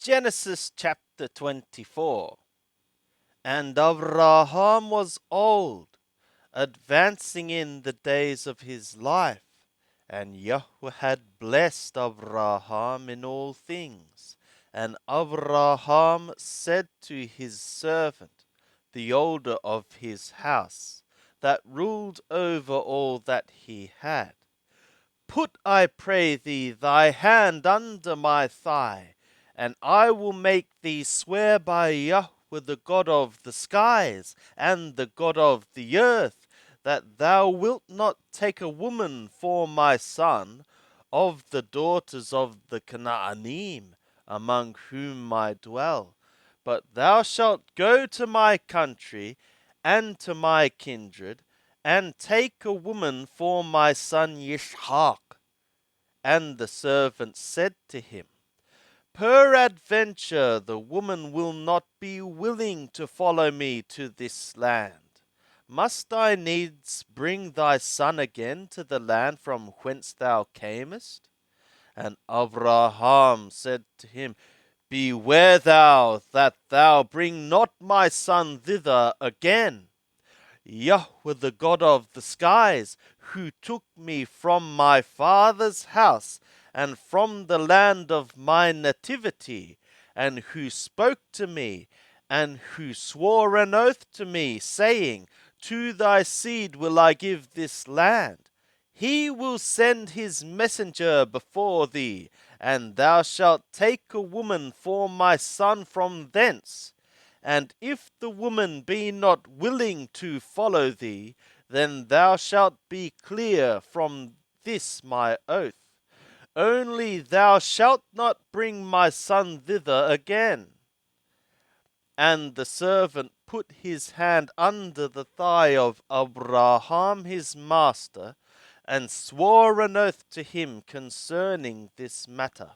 Genesis chapter 24. And Abraham was old, advancing in the days of his life, and Yahweh had blessed Abraham in all things. And Abraham said to his servant, the older of his house, that ruled over all that he had, Put, I pray thee, thy hand under my thigh, and I will make thee swear by Yahweh, the God of the skies and the God of the earth, that thou wilt not take a woman for my son of the daughters of the Canaanim, among whom I dwell, but thou shalt go to my country and to my kindred, and take a woman for my son Yishak. And the servant said to him, Peradventure the woman will not be willing to follow me to this land. Must I needs bring thy son again to the land from whence thou camest? And Abraham said to him, Beware thou that thou bring not my son thither again. Yahweh, the God of the skies, who took me from my father's house and from the land of my nativity, and who spoke to me, and who swore an oath to me, saying, To thy seed will I give this land. He will send his messenger before thee, and thou shalt take a woman for my son from thence. And if the woman be not willing to follow thee, then thou shalt be clear from this my oath. Only thou shalt not bring my son thither again. And the servant put his hand under the thigh of Abraham his master, and swore an oath to him concerning this matter.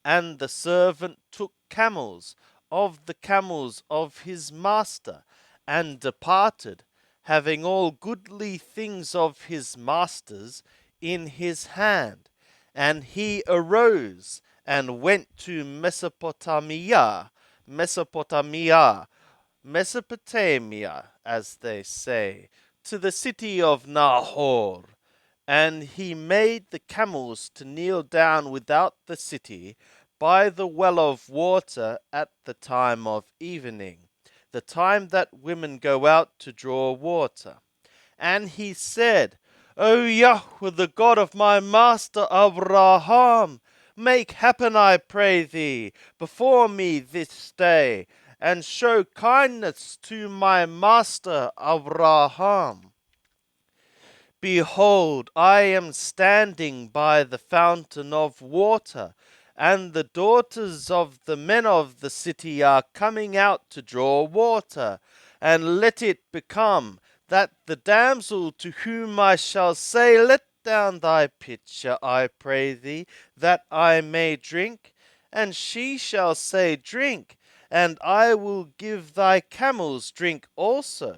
And the servant took camels of the camels of his master, and departed, having all goodly things of his master's in his hand. And he arose and went to Mesopotamia, as they say, to the city of Nahor. And he made the camels to kneel down without the city, by the well of water at the time of evening, the time that women go out to draw water. And he said, O Yahweh, the God of my master Abraham, make happen, I pray thee, before me this day, and show kindness to my master Abraham. Behold, I am standing by the fountain of water, and the daughters of the men of the city are coming out to draw water. And let it become that the damsel to whom I shall say, Let down thy pitcher, I pray thee, that I may drink, and she shall say, Drink, and I will give thy camels drink also.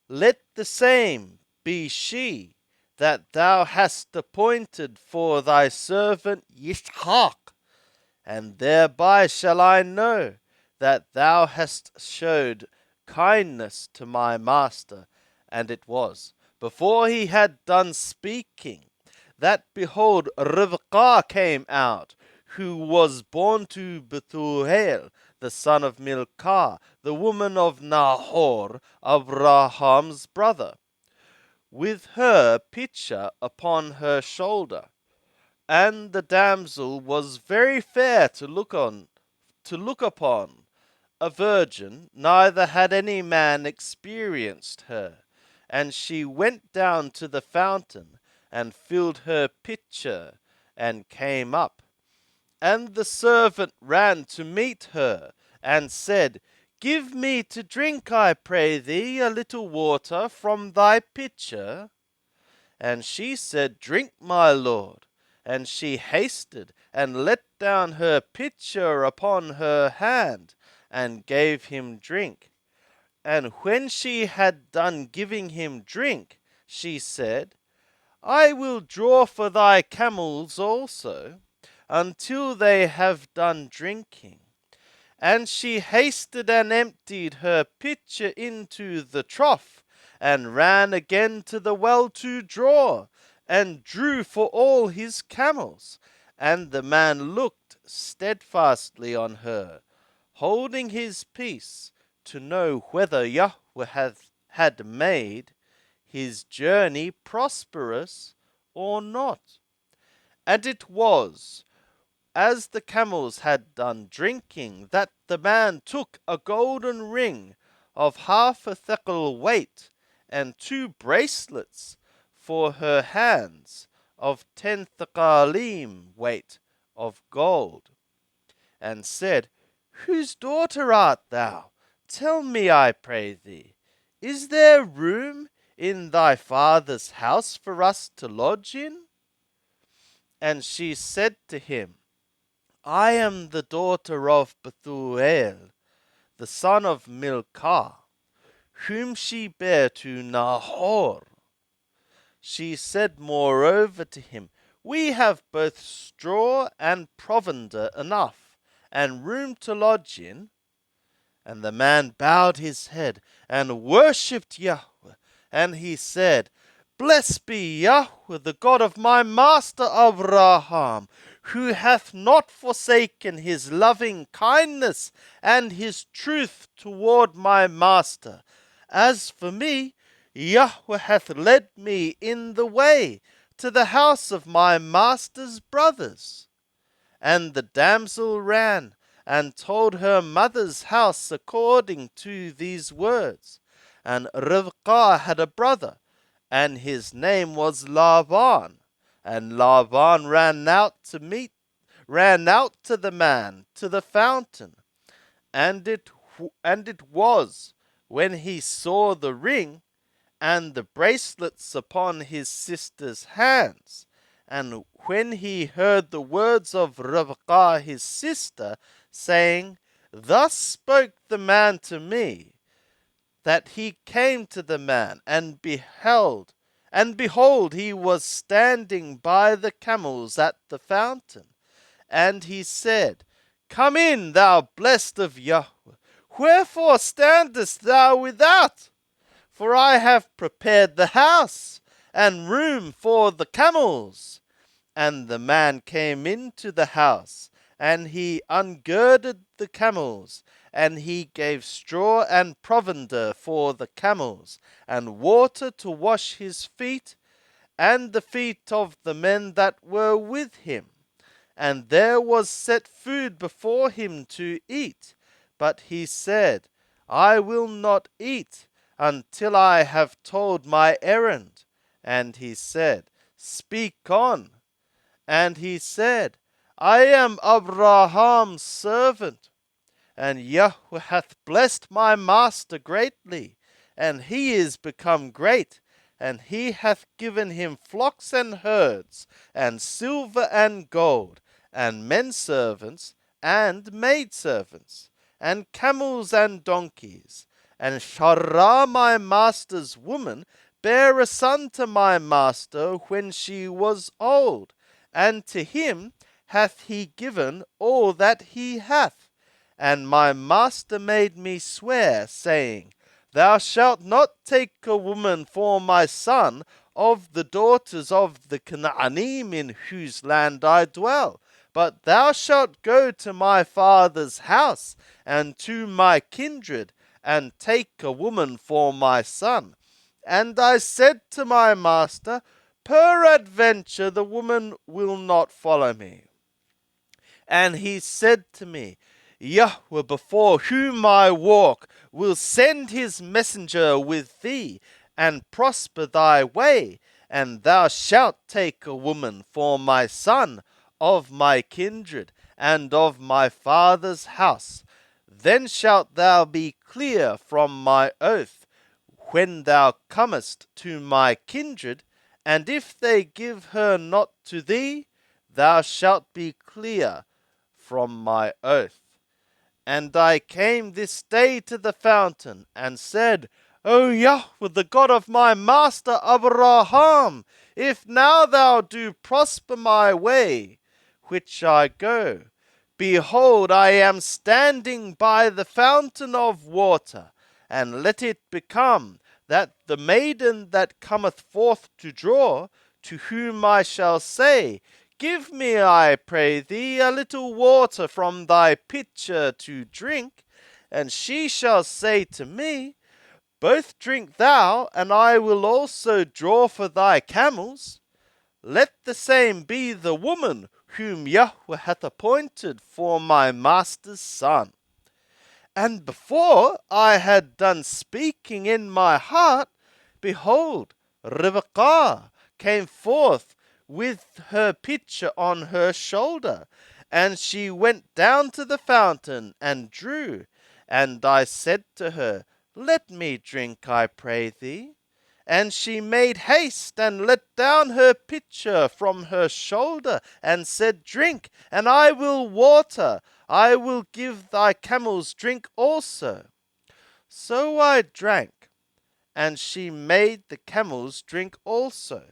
Let the same be she that thou hast appointed for thy servant Yishak, and thereby shall I know that thou hast showed kindness to my master. And it was, before he had done speaking, that behold, Rivkah came out, who was born to Bethuel, the son of Milcah, the woman of Nahor, Abraham's brother, with her pitcher upon her shoulder. And the damsel was very fair to look upon, a virgin, neither had any man experienced her. And she went down to the fountain, and filled her pitcher, and came up. And the servant ran to meet her, and said, Give me to drink, I pray thee, a little water from thy pitcher. And she said, Drink, my lord. And she hasted, and let down her pitcher upon her hand, and gave him drink. And when she had done giving him drink, she said, I will draw for thy camels also. until they have done drinking. And she hasted and emptied her pitcher into the trough, and ran again to the well to draw, and drew for all his camels. And the man looked steadfastly on her, holding his peace, to know whether Yahweh had made his journey prosperous or not. And it was, as the camels had done drinking, that the man took a golden ring of half a thekel weight, and 2 bracelets for her hands of 10 thekalim weight of gold, and said, Whose daughter art thou? Tell me, I pray thee, is there room in thy father's house for us to lodge in? And she said to him, I am the daughter of Bethuel, the son of Milcah, whom she bare to Nahor. She said moreover to him, We have both straw and provender enough, and room to lodge in. And the man bowed his head and worshipped Yahweh, and he said, Blessed be Yahweh, the God of my master Abraham, who hath not forsaken his loving kindness and his truth toward my master. As for me, Yahweh hath led me in the way to the house of my master's brothers. And the damsel ran and told her mother's house according to these words. And Rivkah had a brother, and his name was Laban. And Laban ran out to the man to the fountain. And it was, when he saw the ring and the bracelets upon his sister's hands, and when he heard the words of Rivkah his sister, saying, Thus spoke the man to me, that he came to the man, and behold, he was standing by the camels at the fountain. And he said, Come in, thou blessed of Yahweh. Wherefore standest thou without? For I have prepared the house, and room for the camels. And the man came into the house, and he ungirded the camels, and he gave straw and provender for the camels, and water to wash his feet, and the feet of the men that were with him. And there was set food before him to eat. But he said, I will not eat until I have told my errand. And he said, Speak on. And he said, I am Abraham's servant, and Yahweh hath blessed my master greatly, and he is become great, and he hath given him flocks and herds, and silver and gold, and men servants and maidservants, and camels and donkeys. And Sharah my master's woman bare a son to my master when she was old, and to him hath he given all that he hath. And my master made me swear, saying, Thou shalt not take a woman for my son of the daughters of the Canaanim in whose land I dwell, but thou shalt go to my father's house and to my kindred, and take a woman for my son. And I said to my master, Peradventure the woman will not follow me. And he said to me, Yahweh before whom I walk will send his messenger with thee, and prosper thy way, and thou shalt take a woman for my son of my kindred, and of my father's house. Then shalt thou be clear from my oath, when thou comest to my kindred, and if they give her not to thee, thou shalt be clear from my oath. And I came this day to the fountain, and said, O Yahweh, the God of my master Abraham, if now thou do prosper my way, which I go. Behold, I am standing by the fountain of water, and let it become that the maiden that cometh forth to draw, to whom I shall say, Give me, I pray thee, a little water from thy pitcher to drink, and she shall say to me, Both drink thou, and I will also draw for thy camels. Let the same be the woman whom Yahweh hath appointed for my master's son. And before I had done speaking in my heart, behold, Rebekah came forth with her pitcher on her shoulder, and she went down to the fountain and drew. And I said to her, Let me drink, I pray thee. And she made haste and let down her pitcher from her shoulder, and said, Drink, and I will water. I will give thy camels drink also. So I drank, and she made the camels drink also.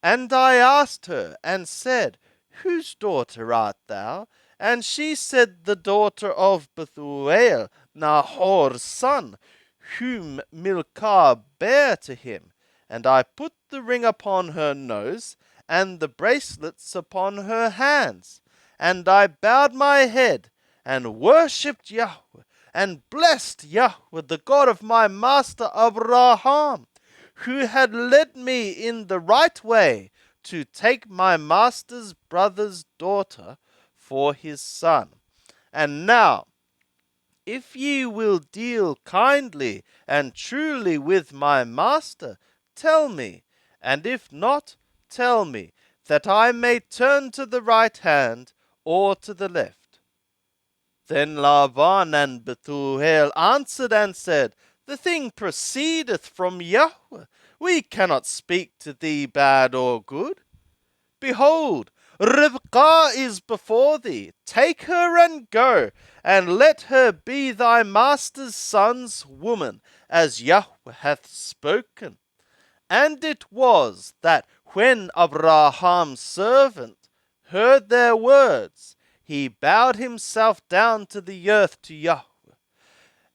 And I asked her, and said, Whose daughter art thou? And she said, The daughter of Bethuel, Nahor's son, whom Milcah bare to him. And I put the ring upon her nose, and the bracelets upon her hands. And I bowed my head, and worshipped Yahweh, and blessed Yahweh, the God of my master Abraham, who had led me in the right way to take my master's brother's daughter for his son. And now, if ye will deal kindly and truly with my master, tell me, and if not, tell me, that I may turn to the right hand or to the left. Then Laban and Bethuel answered and said, The thing proceedeth from Yahweh. We cannot speak to thee bad or good. Behold, Rivkah is before thee. Take her and go, and let her be thy master's son's woman, as Yahweh hath spoken. And it was that when Abraham's servant heard their words, he bowed himself down to the earth to Yahweh.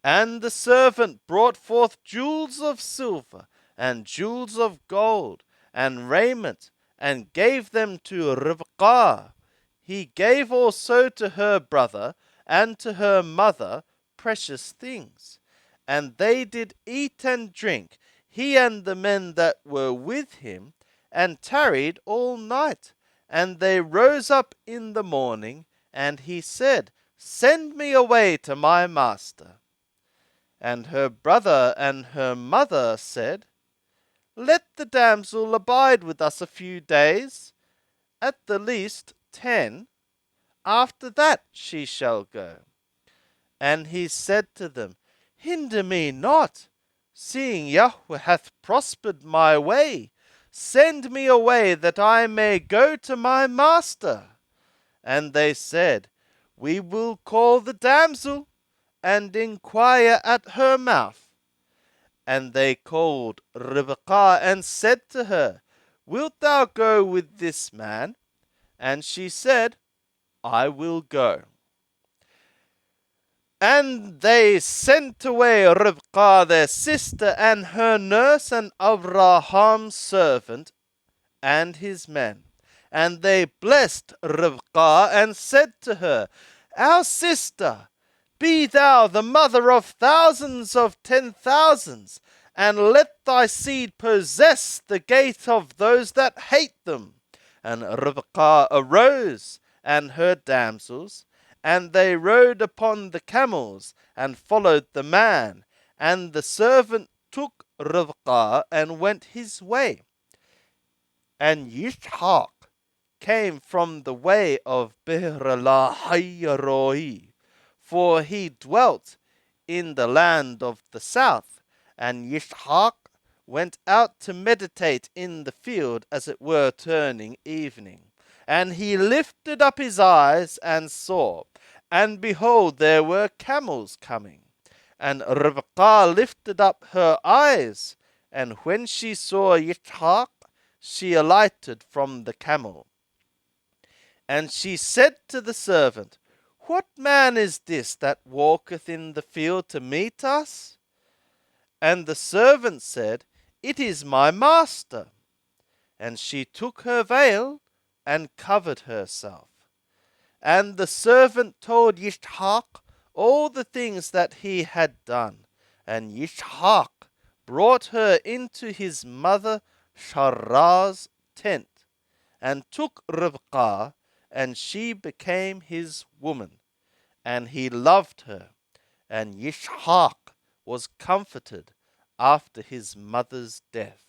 And the servant brought forth jewels of silver, and jewels of gold, and raiment, and gave them to Rebekah. He gave also to her brother and to her mother precious things. And they did eat and drink, he and the men that were with him, and tarried all night. And they rose up in the morning, and he said, Send me away to my master. And her brother and her mother said, Let the damsel abide with us a few days, at the least 10. After that she shall go. And he said to them, Hinder me not, seeing Yahweh hath prospered my way. Send me away that I may go to my master. And they said, We will call the damsel, and inquire at her mouth. And they called Rebekah and said to her, Wilt thou go with this man? And she said, I will go. And they sent away Rebekah their sister, and her nurse, and Abraham's servant, and his men. And they blessed Rebekah, and said to her, Our sister, be thou the mother of thousands of 10,000s, and let thy seed possess the gate of those that hate them. And Rebekah arose, and her damsels, and they rode upon the camels, and followed the man. And the servant took Rebekah, and went his way. And Yishak came from the way of Beer-lahai-roi, for he dwelt in the land of the south. And Yishak went out to meditate in the field, as it were turning evening. And he lifted up his eyes and saw, and behold, there were camels coming. And Rebekah lifted up her eyes, and when she saw Yishak, she alighted from the camel. And she said to the servant, What man is this that walketh in the field to meet us? And the servant said, It is my master. And she took her veil and covered herself. And the servant told Yishak all the things that he had done. And Yishak brought her into his mother Sarah's tent, and took Rivkah, and she became his woman. And he loved her, and Yishak was comforted after his mother's death.